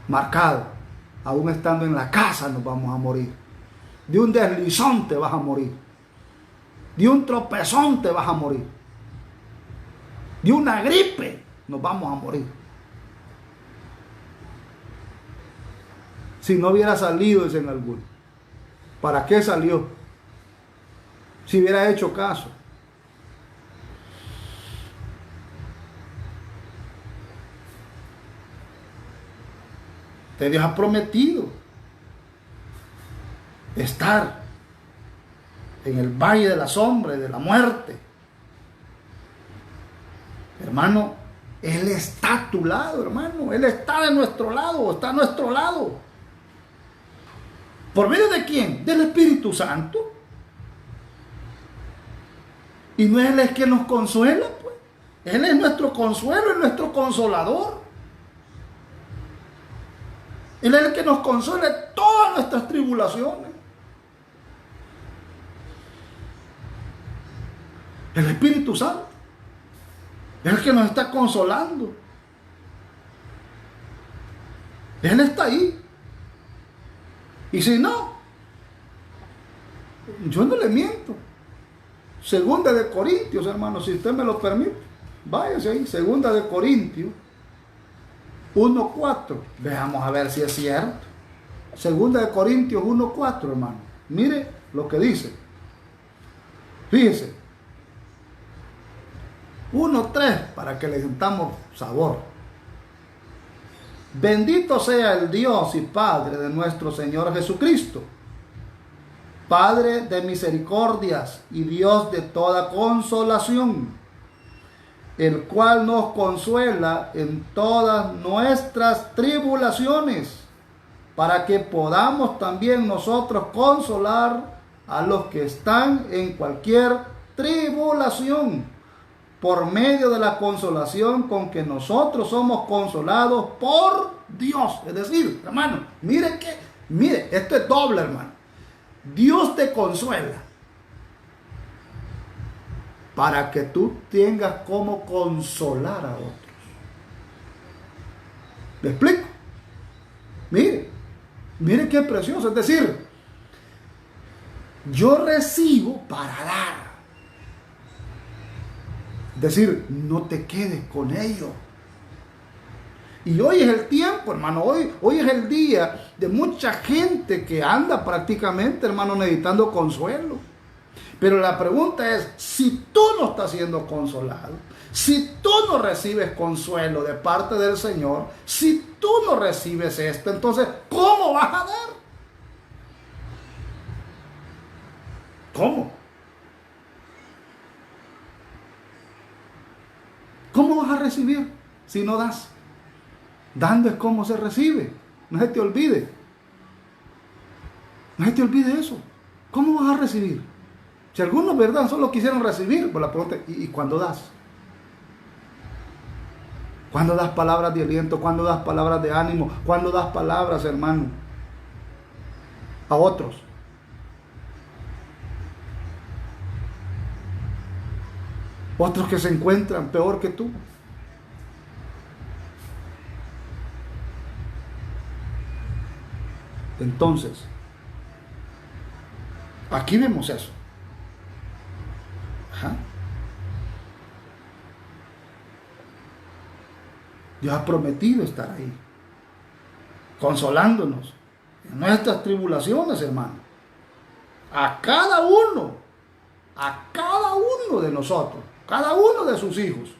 marcado, aún estando en la casa, nos vamos a morir. De un deslizón te vas a morir. De un tropezón te vas a morir. De una gripe nos vamos a morir. Si no hubiera salido, dicen algunos. ¿Para qué salió? Si hubiera hecho caso. Dios ha prometido estar en el valle de la sombra y de la muerte. Hermano, Él está a tu lado, hermano. Él está de nuestro lado, está a nuestro lado. ¿Por medio de quién? Del Espíritu Santo. Y no es Él el que nos consuela, pues. Él es nuestro consuelo, es nuestro consolador. Él es el que nos consuela en todas nuestras tribulaciones. El Espíritu Santo es el que nos está consolando. Él está ahí. Y si no, yo no le miento. Segunda de Corintios, hermano, si usted me lo permite, váyase ahí. Segunda de Corintios 1:4. Veamos a ver si es cierto. Segunda de Corintios 1:4, hermano. Mire lo que dice. Fíjese. 1:3, para que le sintamos sabor. Bendito sea el Dios y Padre de nuestro Señor Jesucristo, Padre de misericordias y Dios de toda consolación, el cual nos consuela en todas nuestras tribulaciones, para que podamos también nosotros consolar a los que están en cualquier tribulación, por medio de la consolación con que nosotros somos consolados por Dios. Es decir, hermano, mire, esto es doble, hermano. Dios te consuela para que tú tengas cómo consolar a otros. ¿Me explico? Mire qué precioso. Es decir, yo recibo para dar. Es decir, no te quedes con ello. Y hoy es el tiempo, hermano. Hoy es el día de mucha gente que anda prácticamente, hermano, necesitando consuelo. Pero la pregunta es, si tú no estás siendo consolado, si tú no recibes consuelo de parte del Señor, si tú no recibes esto, entonces, ¿cómo vas a dar? ¿Cómo? ¿Cómo vas a recibir si no das? Dando es como se recibe. No se te olvide. No se te olvide eso. ¿Cómo vas a recibir? Si algunos, ¿verdad?, solo quisieron recibir, pues la pregunta es, ¿y cuándo das? ¿Cuándo das palabras de aliento? ¿Cuándo das palabras de ánimo? ¿Cuándo das palabras, hermano, a otros? Otros que se encuentran peor que tú. Entonces, aquí vemos eso. Ajá. Dios ha prometido estar ahí, consolándonos en nuestras tribulaciones, hermano. A cada uno de nosotros, cada uno de sus hijos.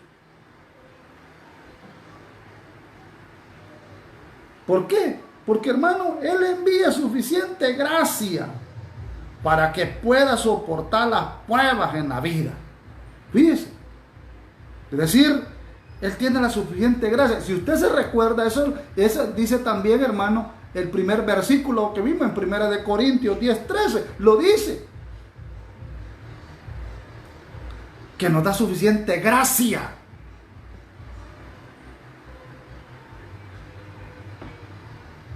¿Por qué? Porque, hermano, Él envía suficiente gracia para que pueda soportar las pruebas en la vida. Fíjese. Es decir, Él tiene la suficiente gracia. Si usted se recuerda, eso dice también, hermano, el primer versículo que vimos en 1 Corintios 10:13. Lo dice. Que nos da suficiente gracia.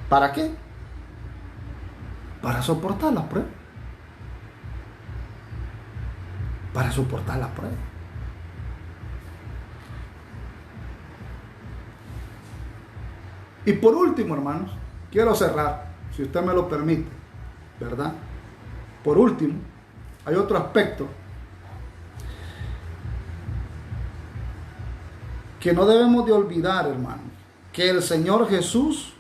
¿Para qué? Para soportar las pruebas. para soportar la prueba. Y por último, hermanos, quiero cerrar, si usted me lo permite, ¿verdad? Por último, hay otro aspecto que no debemos de olvidar, hermanos, que el Señor Jesús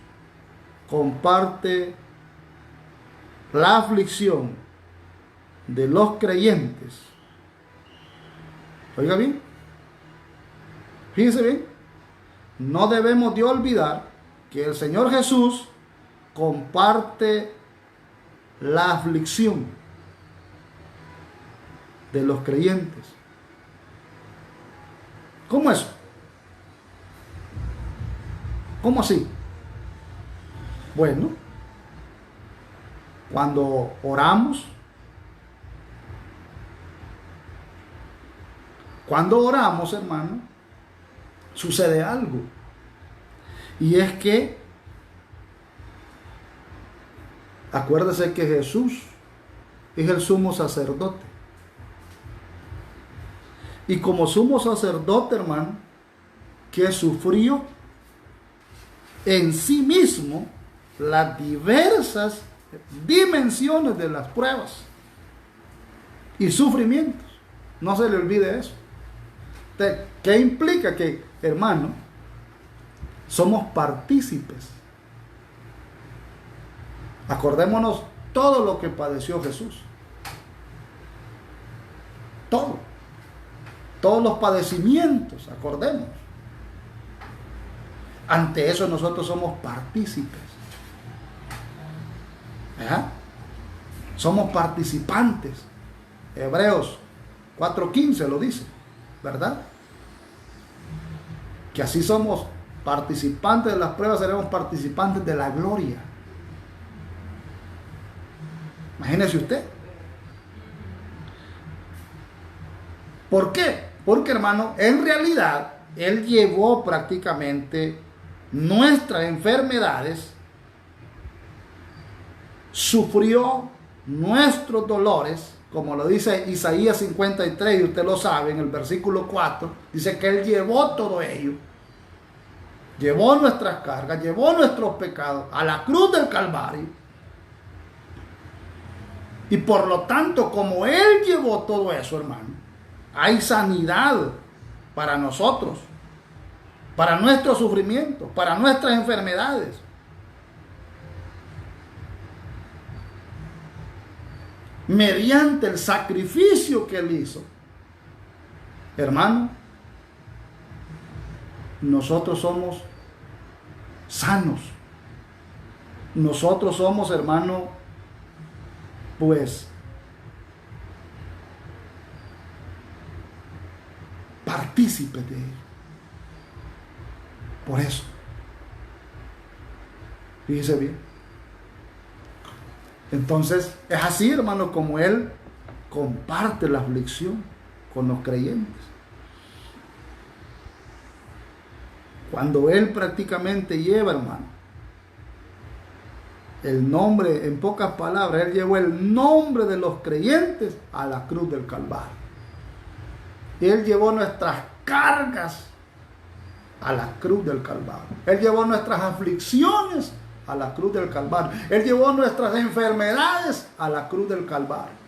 comparte la aflicción de los creyentes. Oiga bien, fíjense bien, no debemos de olvidar que el Señor Jesús comparte la aflicción de los creyentes. ¿Cómo eso? ¿Cómo así? Bueno, cuando oramos, hermano, sucede algo. Y es que, acuérdese que Jesús es el sumo sacerdote. Y como sumo sacerdote, hermano, que sufrió en sí mismo las diversas dimensiones de las pruebas y sufrimientos. No se le olvide eso. ¿Qué implica? Que, hermano, somos partícipes. Acordémonos todo lo que padeció Jesús. Todos los padecimientos, acordemos. Ante eso nosotros somos partícipes. ¿Verdad? Somos participantes. Hebreos 4:15 lo dice, ¿verdad? Que así somos participantes de las pruebas, seremos participantes de la gloria. Imagínese usted. ¿Por qué? Porque, hermano, en realidad Él llevó prácticamente nuestras enfermedades, sufrió nuestros dolores, como lo dice Isaías 53, y usted lo sabe, en el versículo 4, dice que Él llevó todo ello, llevó nuestras cargas, llevó nuestros pecados a la cruz del Calvario. Y por lo tanto, como Él llevó todo eso, hermano, hay sanidad para nosotros, para nuestros sufrimientos, para nuestras enfermedades. Mediante el sacrificio que Él hizo, hermano, nosotros somos sanos. Nosotros somos, hermano, pues partícipes de Él. Por eso, fíjese bien. Entonces, es así, hermano, como Él comparte la aflicción con los creyentes. Cuando Él prácticamente lleva, hermano, el nombre, en pocas palabras, Él llevó el nombre de los creyentes a la cruz del Calvario. Él llevó nuestras cargas a la cruz del Calvario. Él llevó nuestras aflicciones a la cruz del Calvario. Él llevó nuestras enfermedades a la cruz del Calvario.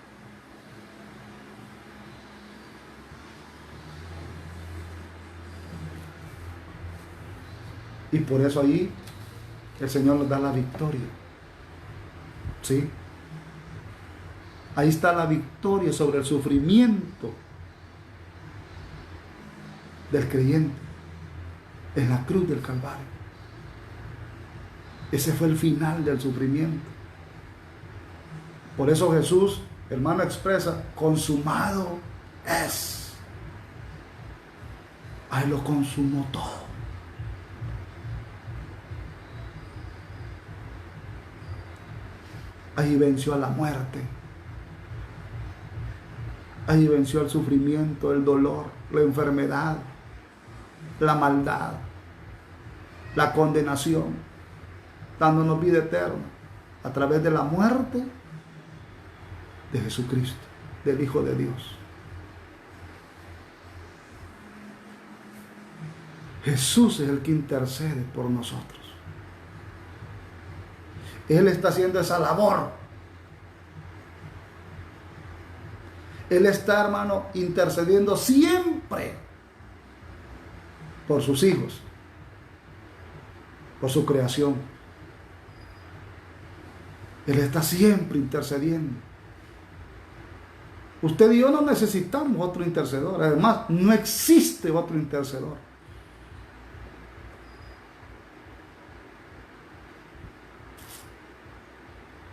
Y por eso ahí el Señor nos da la victoria. ¿Sí? Ahí está la victoria sobre el sufrimiento del creyente en la cruz del Calvario. Ese fue el final del sufrimiento. Por eso Jesús, hermano, expresa: consumado es. Ahí lo consumó todo. Ahí venció a la muerte. Ahí venció el sufrimiento, el dolor, la enfermedad, la maldad, la condenación, dándonos vida eterna a través de la muerte de Jesucristo, del Hijo de Dios. Jesús es el que intercede por nosotros. Él está haciendo esa labor. Él está, hermano, intercediendo siempre por sus hijos, por su creación. Él está siempre intercediendo. Usted y yo no necesitamos otro intercedor. Además, no existe otro intercedor.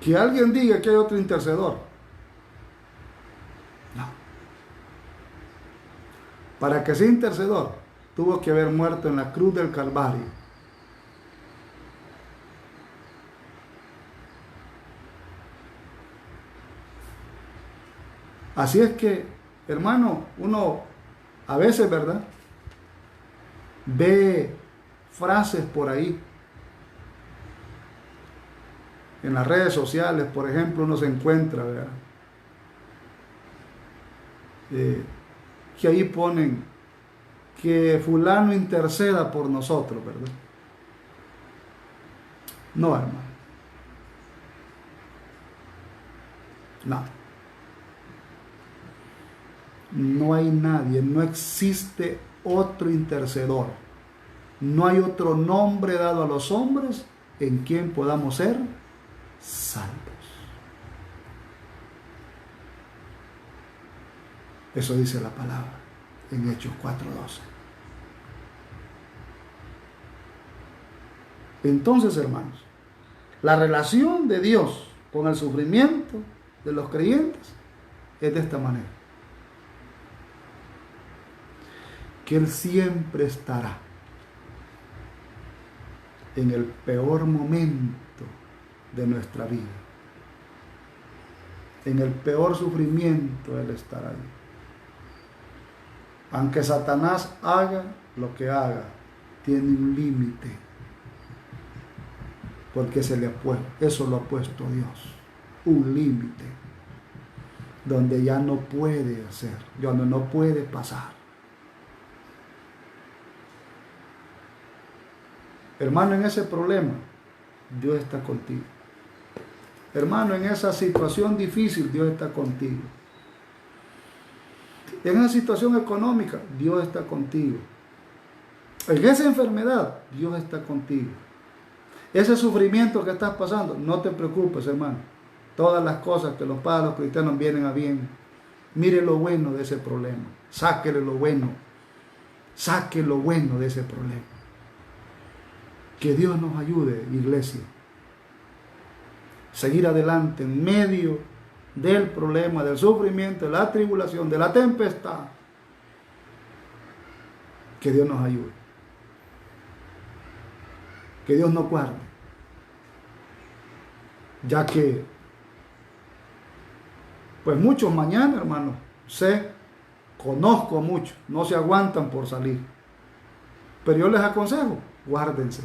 Que alguien diga que hay otro intercedor. No. Para que sea intercedor, tuvo que haber muerto en la cruz del Calvario. Así es que, hermano, uno a veces, ¿verdad?, ve frases por ahí. En las redes sociales, por ejemplo, uno se encuentra, ¿verdad?, que ahí ponen que fulano interceda por nosotros, ¿verdad? No, hermano. No. No hay nadie, no existe otro intercedor. No hay otro nombre dado a los hombres en quien podamos ser salvos. Eso dice la palabra en Hechos 4:12. Entonces, hermanos, la relación de Dios con el sufrimiento de los creyentes es de esta manera: que Él siempre estará en el peor momento de nuestra vida. En el peor sufrimiento Él estará ahí. Aunque Satanás haga lo que haga, tiene un límite. Porque eso lo ha puesto Dios. Un límite. Donde ya no puede hacer, donde no puede pasar. Hermano, en ese problema, Dios está contigo. Hermano, en esa situación difícil, Dios está contigo. En esa situación económica, Dios está contigo. En esa enfermedad, Dios está contigo. Ese sufrimiento que estás pasando, no te preocupes, hermano. Todas las cosas que los padres, los cristianos, vienen a bien. Mire lo bueno de ese problema. Sáquele lo bueno. Saque lo bueno de ese problema. Que Dios nos ayude, iglesia. Seguir adelante en medio del problema, del sufrimiento, de la tribulación, de la tempestad. Que Dios nos ayude. Que Dios nos guarde. Ya que, pues muchos mañana, hermano, conozco a muchos, no se aguantan por salir. Pero yo les aconsejo, guárdense,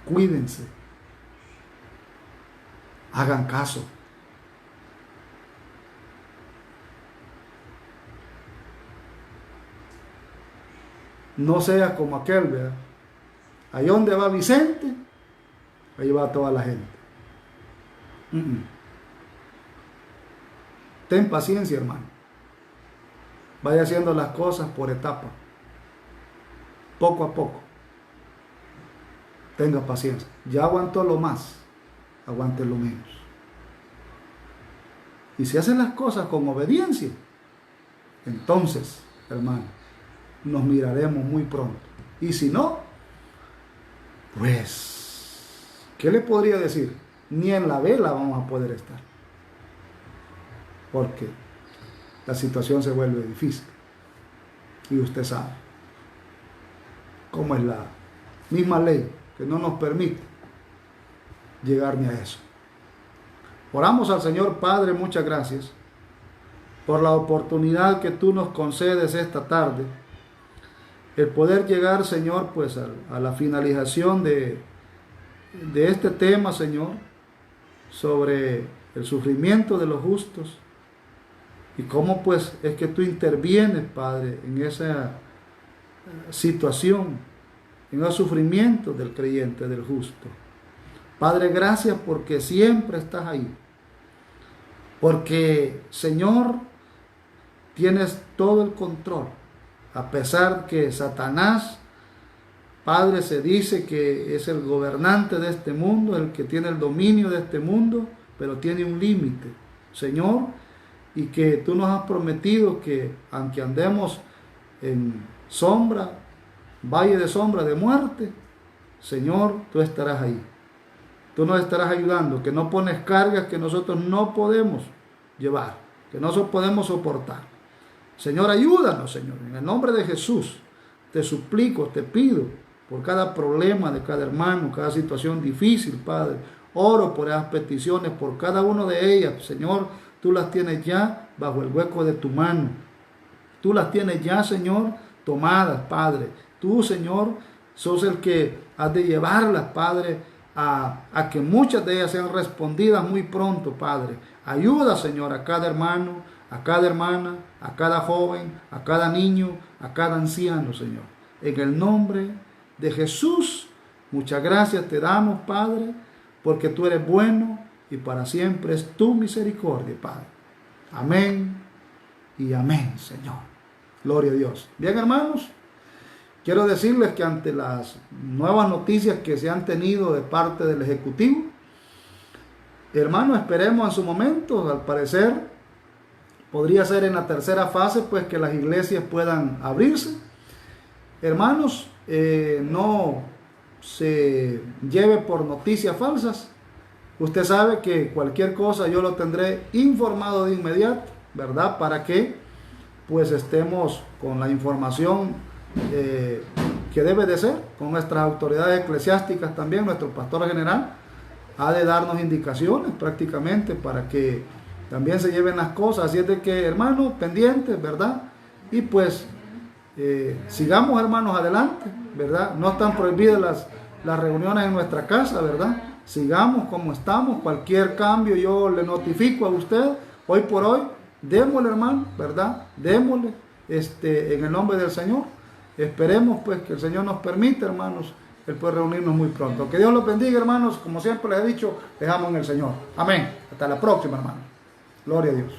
cuídense, hagan caso. No seas como aquel, ¿verdad? Ahí donde va Vicente, ahí va toda la gente. Ten paciencia, hermano. Vaya haciendo las cosas por etapas. Poco a poco. Tenga paciencia. Ya aguantó lo más, aguante lo menos. Y si hacen las cosas con obediencia, entonces, hermano, nos miraremos muy pronto. Y si no, pues, ¿qué le podría decir? Ni en la vela vamos a poder estar. Porque la situación se vuelve difícil. Y usted sabe cómo es la misma ley que no nos permite llegar ni a eso. Oramos al Señor. Padre, muchas gracias por la oportunidad que tú nos concedes esta tarde, el poder llegar, Señor, pues a la finalización de este tema, Señor, sobre el sufrimiento de los justos y cómo pues es que tú intervienes, Padre, en esa situación, en el sufrimiento del creyente, del justo. Padre, gracias porque siempre estás ahí. Porque, Señor, tienes todo el control. A pesar que Satanás, Padre, se dice que es el gobernante de este mundo, el que tiene el dominio de este mundo, pero tiene un límite, Señor, y que tú nos has prometido que aunque andemos en sombra, valle de sombra de muerte, Señor, tú estarás ahí. Tú nos estarás ayudando, que no pones cargas que nosotros no podemos llevar, que no podemos soportar. Señor, ayúdanos, Señor, en el nombre de Jesús. Te suplico, te pido por cada problema de cada hermano, cada situación difícil, Padre. Oro por esas peticiones, por cada una de ellas. Señor, tú las tienes ya bajo el hueco de tu mano. Tú las tienes ya, Señor, tomadas, Padre. Tú, Señor, sos el que has de llevarlas, Padre, a que muchas de ellas sean respondidas muy pronto, Padre. Ayuda, Señor, a cada hermano, a cada hermana, a cada joven, a cada niño, a cada anciano, Señor. En el nombre de Jesús, muchas gracias te damos, Padre, porque tú eres bueno y para siempre es tu misericordia, Padre. Amén y amén, Señor. Gloria a Dios. Bien, hermanos, quiero decirles que ante las nuevas noticias que se han tenido de parte del Ejecutivo, hermanos, esperemos en su momento. Al parecer podría ser en la tercera fase, pues que las iglesias puedan abrirse. Hermanos, no se lleve por noticias falsas. Usted sabe que cualquier cosa yo lo tendré informado de inmediato, ¿verdad? Para que pues estemos con la información que debe de ser, con nuestras autoridades eclesiásticas también. Nuestro pastor general ha de darnos indicaciones prácticamente para que también se lleven las cosas. Así es de que, hermanos, pendientes, ¿verdad? Y pues sigamos, hermanos, adelante, ¿verdad? No están prohibidas las reuniones en nuestra casa, ¿verdad? Sigamos como estamos. Cualquier cambio yo le notifico a usted. Hoy por hoy, démosle, hermano, ¿verdad? Démosle en el nombre del Señor. Esperemos pues que el Señor nos permita, hermanos, el poder reunirnos muy pronto. Que Dios los bendiga, hermanos. Como siempre les he dicho, dejamos en el Señor. Amén. Hasta la próxima, hermanos. Gloria a Dios.